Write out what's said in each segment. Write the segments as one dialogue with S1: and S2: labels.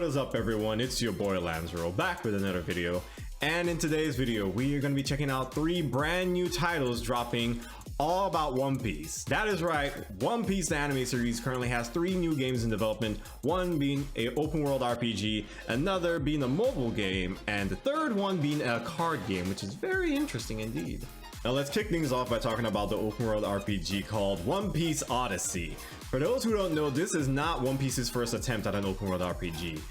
S1: is up everyone, it's your boy Lanzero back with another video, and in today's video we are going to be checking out 3 brand new titles dropping all about One Piece. That is right, One Piece the anime series currently has 3 new games in development, one being a open world RPG, another being a mobile game, and the third one being a card game, which is very interesting indeed. Now let's kick things off by talking about the open world RPG called One Piece Odyssey. For those who don't know, this is not One Piece's first attempt at an open world RPG.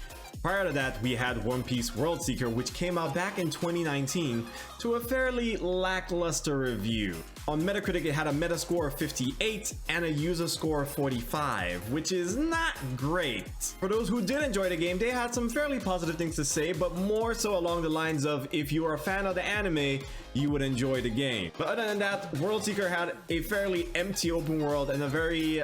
S1: Prior to that, we had One Piece World Seeker, which came out back in 2019 to a fairly lackluster review. On Metacritic, it had a Metascore of 58 and a user score of 45, which is not great. For those who did enjoy the game, they had some fairly positive things to say, but more so along the lines of if you are a fan of the anime, you would enjoy the game. But other than that, World Seeker had a fairly empty open world and a very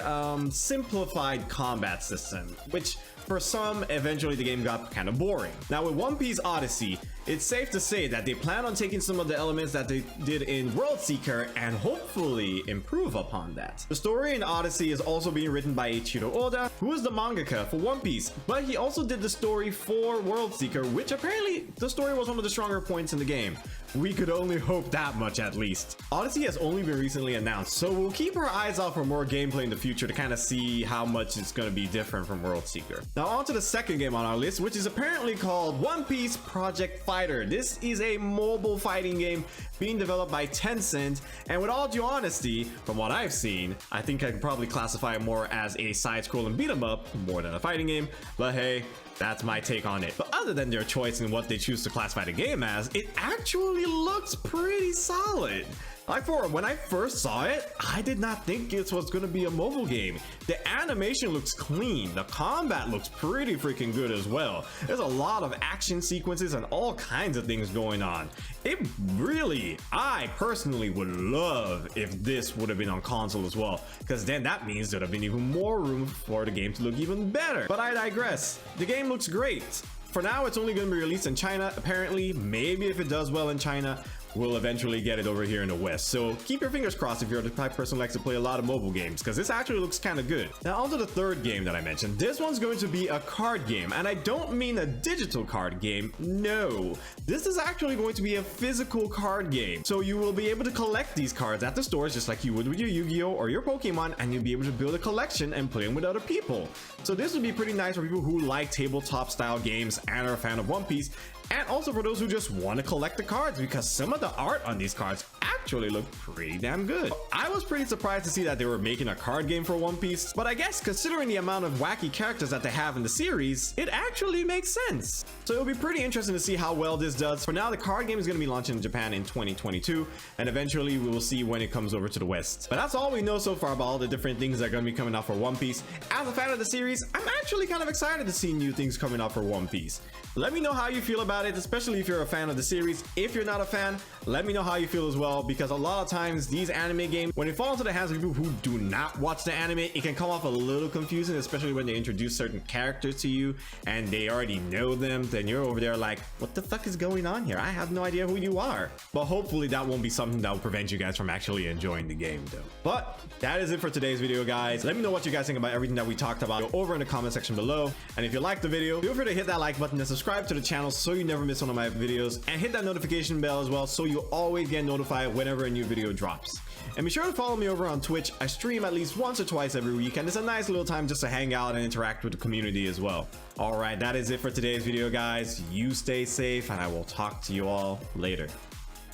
S1: simplified combat system, which for some, eventually the game got kind of boring. Now with One Piece Odyssey, it's safe to say that they plan on taking some of the elements that they did in World Seeker and hopefully improve upon that. The story in Odyssey is also being written by Eiichiro Oda, who is the mangaka for One Piece, but he also did the story for World Seeker, which apparently the story was one of the stronger points in the game. We could only hope that much at least. Odyssey has only been recently announced, so we'll keep our eyes out for more gameplay in the future to kind of see how much it's going to be different from World Seeker. Now on to the second game on our list, which is apparently called One Piece Project Fighter. This is a mobile fighting game being developed by Tencent, and with all due honesty, from what I've seen, I think I can probably classify it more as a side-scrolling beat-em-up more than a fighting game, but hey, that's my take on it. But other than their choice in what they choose to classify the game as, it actually looks pretty solid. Like for when I first saw it, I did not think this was going to be a mobile game. The animation looks clean, the combat looks pretty freaking good as well. There's a lot of action sequences and all kinds of things going on. It really, I personally would love if this would have been on console as well, because then that means there'd have been even more room for the game to look even better. But I digress. The game looks great. For now, it's only going to be released in China, apparently. Maybe if it does well in China, we'll eventually get it over here in the West. So keep your fingers crossed if you're the type of person who likes to play a lot of mobile games, because this actually looks kind of good. Now on to the third game that I mentioned. This one's going to be a card game, and I don't mean a digital card game. No, this is actually going to be a physical card game. So you will be able to collect these cards at the stores just like you would with your Yu-Gi-Oh or your Pokemon, and you'll be able to build a collection and play them with other people. So this would be pretty nice for people who like tabletop style games and are a fan of One Piece, and also for those who just want to collect the cards, because some of the art on these cards actually look pretty damn good. I was pretty surprised to see that they were making a card game for One Piece, but I guess considering the amount of wacky characters that they have in the series, it actually makes sense. So it'll be pretty interesting to see how well this does. For now, the card game is going to be launching in Japan in 2022, and eventually we will see when it comes over to the West. But that's all we know so far about all the different things that are going to be coming out for One Piece. As a fan of the series, I'm actually kind of excited to see new things coming out for One Piece. Let me know how you feel about it, especially if you're a fan of the series. If you're not a fan, let me know how you feel as well, because a lot of times these anime games, when they fall into the hands of people who do not watch the anime, it can come off a little confusing, especially when they introduce certain characters to you and they already know them. Then you're over there like, what the fuck is going on here? I have no idea who you are. But hopefully that won't be something that will prevent you guys from actually enjoying the game though. But that is it for today's video, guys. Let me know what you guys think about everything that we talked about over in the comment section below. And if you liked the video, feel free to hit that like button and subscribe to the channel so you never miss one of my videos, and hit that notification bell as well so you always get notified whenever a new video drops. And be sure to follow me over on Twitch. I stream at least once or twice every week, and it's a nice little time just to hang out and interact with the community as well. All right, that is it for today's video, guys. You stay safe, and I will talk to you all later.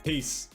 S1: Peace.